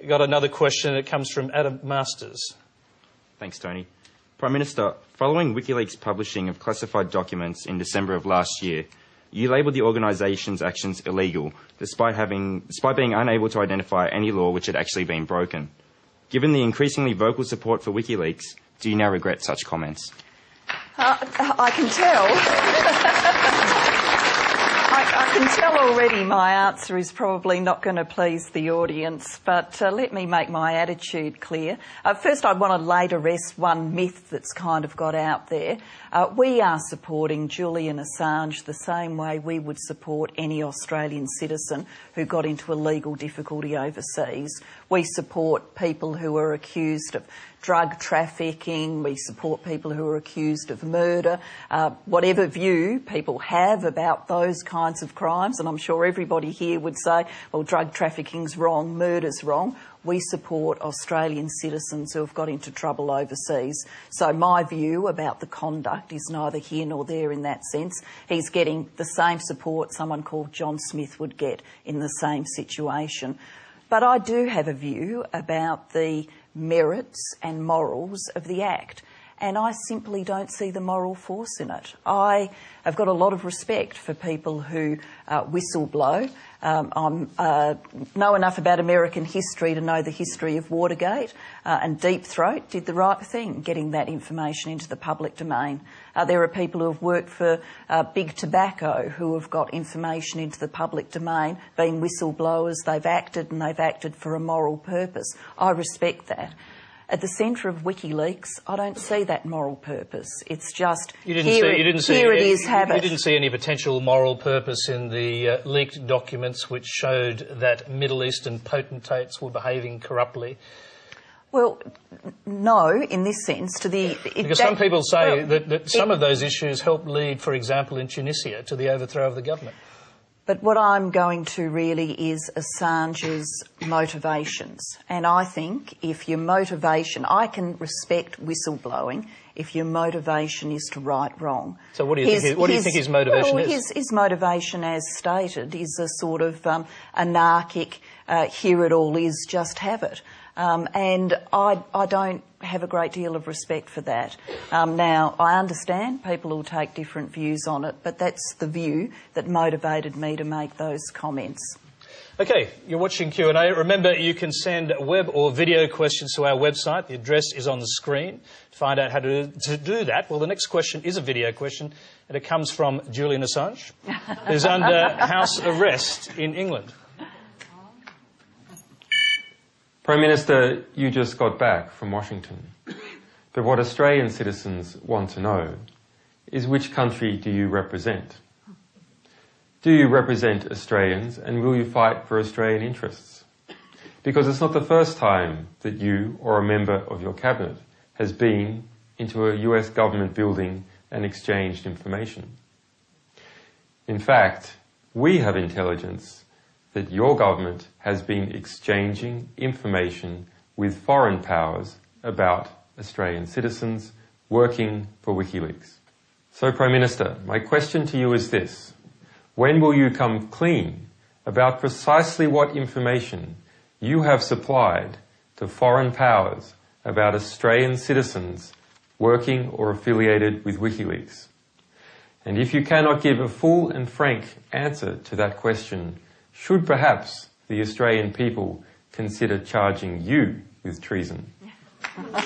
Got another question. It comes from Adam Masters. Thanks, Tony. Prime Minister, following WikiLeaks' publishing of classified documents in December of last year, you labelled the organisation's actions illegal, despite being unable to identify any law which had actually been broken. Given the increasingly vocal support for WikiLeaks, do you now regret such comments? I can tell. I can tell already my answer is probably not going to please the audience, but let me make my attitude clear. First, I want to lay to rest one myth that's kind of got out there. We are supporting Julian Assange the same way we would support any Australian citizen who got into a legal difficulty overseas. We support people who are accused of drug trafficking, we support people who are accused of murder, whatever view people have about those kinds of crimes, and I'm sure everybody here would say, well, drug trafficking's wrong, murder's wrong. We support Australian citizens who have got into trouble overseas. So my view about the conduct is neither here nor there in that sense. He's getting the same support someone called John Smith would get in the same situation. But I do have a view about the merits and morals of the Act, and I simply don't see the moral force in it. I have got a lot of respect for people who whistleblow. I know enough about American history to know the history of Watergate, and Deep Throat did the right thing, getting that information into the public domain. There are people who have worked for Big Tobacco who have got information into the public domain, being whistleblowers. They've acted for a moral purpose. I respect that. At the centre of WikiLeaks, I don't see that moral purpose. It's just here it is, have it. You didn't see any potential moral purpose in the leaked documents which showed that Middle Eastern potentates were behaving corruptly? Well, no, in this sense. Because some people say that some of those issues helped lead, for example, in Tunisia, to the overthrow of the government. But what I'm going to really is Assange's motivations. And I think if your motivation, I can respect whistleblowing if your motivation is to right wrong. So what do you think his motivation is? His motivation, as stated, is a sort of anarchic, here it all is, just have it. And I don't have a great deal of respect for that. Now, I understand people will take different views on it, but that's the view that motivated me to make those comments. OK, you're watching Q&A. Remember, you can send web or video questions to our website. The address is on the screen. To find out how to do that, well, the next question is a video question, and it comes from Julian Assange, who's under house arrest in England. Prime Minister, you just got back from Washington. But what Australian citizens want to know is which country do you represent? Do you represent Australians, and will you fight for Australian interests? Because it's not the first time that you or a member of your cabinet has been into a US government building and exchanged information. In fact, we have intelligence that your government has been exchanging information with foreign powers about Australian citizens working for WikiLeaks. So, Prime Minister, my question to you is this. When will you come clean about precisely what information you have supplied to foreign powers about Australian citizens working or affiliated with WikiLeaks? And if you cannot give a full and frank answer to that question, should perhaps the Australian people consider charging you with treason? You can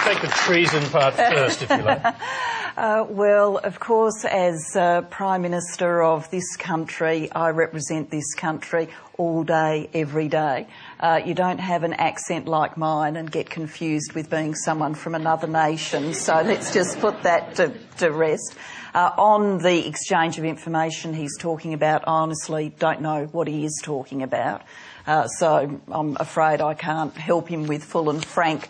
take the treason part first, if you like. Well, of course, as Prime Minister of this country, I represent this country all day, every day. You don't have an accent like mine and get confused with being someone from another nation, so let's just put that to rest. On the exchange of information he's talking about, I honestly don't know what he is talking about. So I'm afraid I can't help him with full and frank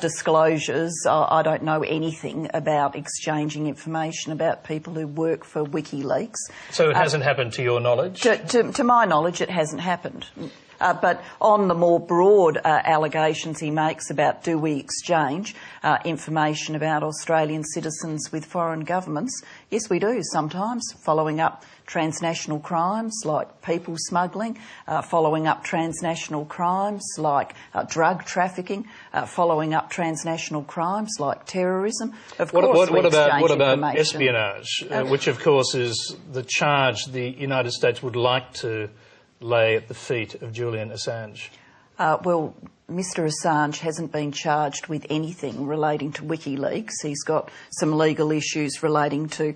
disclosures. I don't know anything about exchanging information about people who work for WikiLeaks. So it hasn't happened to your knowledge? To my knowledge, it hasn't happened. But on the more broad allegations he makes about do we exchange information about Australian citizens with foreign governments, yes, we do sometimes, following up transnational crimes like people smuggling, following up transnational crimes like drug trafficking, following up transnational crimes like terrorism. Of course, what about information. espionage, which of course is the charge the United States would like to lay at the feet of Julian Assange? Well, Mr Assange hasn't been charged with anything relating to WikiLeaks. He's got some legal issues relating to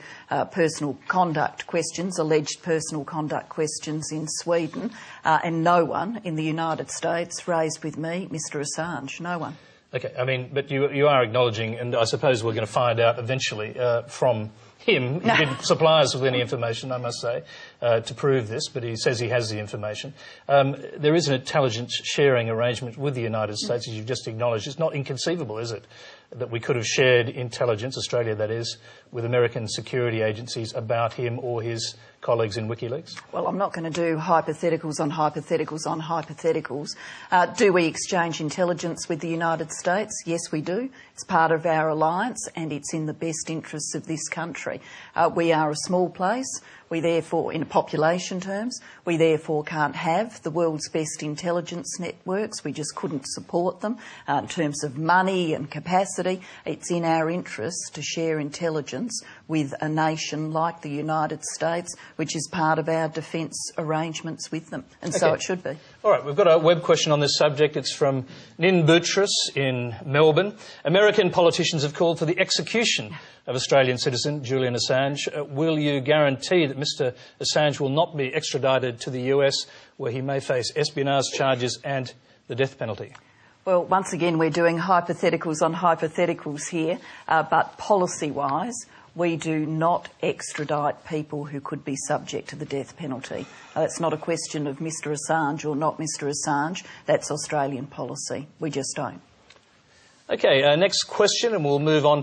personal conduct questions, alleged personal conduct questions in Sweden, and no one in the United States raised with me Mr Assange. No one. Okay, I mean, but you are acknowledging, and I suppose we're going to find out eventually from him. He didn't supply us with any information, I must say, to prove this, but he says he has the information. There is an intelligence sharing arrangement with the United States, as you've just acknowledged. It's not inconceivable, is it, that we could have shared intelligence, Australia that is, with American security agencies about him or his colleagues in WikiLeaks? Well, I'm not going to do hypotheticals on hypotheticals on hypotheticals. Do we exchange intelligence with the United States? Yes, we do. It's part of our alliance and it's in the best interests of this country. We are a small place. We therefore, in population terms, we therefore can't have the world's best intelligence networks. We just couldn't support them in terms of money and capacity. It's in our interests to share intelligence with a nation like the United States, which is part of our defence arrangements with them. And so it should be. All right, we've got a web question on this subject. It's from Nin Boutros in Melbourne. American politicians have called for the execution of Australian citizen Julian Assange. Will you guarantee that Mr Assange will not be extradited to the US, where he may face espionage charges and the death penalty? Well, once again, we're doing hypotheticals on hypotheticals here, but policy-wise, we do not extradite people who could be subject to the death penalty. It's not a question of Mr Assange or not Mr Assange. That's Australian policy. We just don't. Okay, next question, and we'll move on to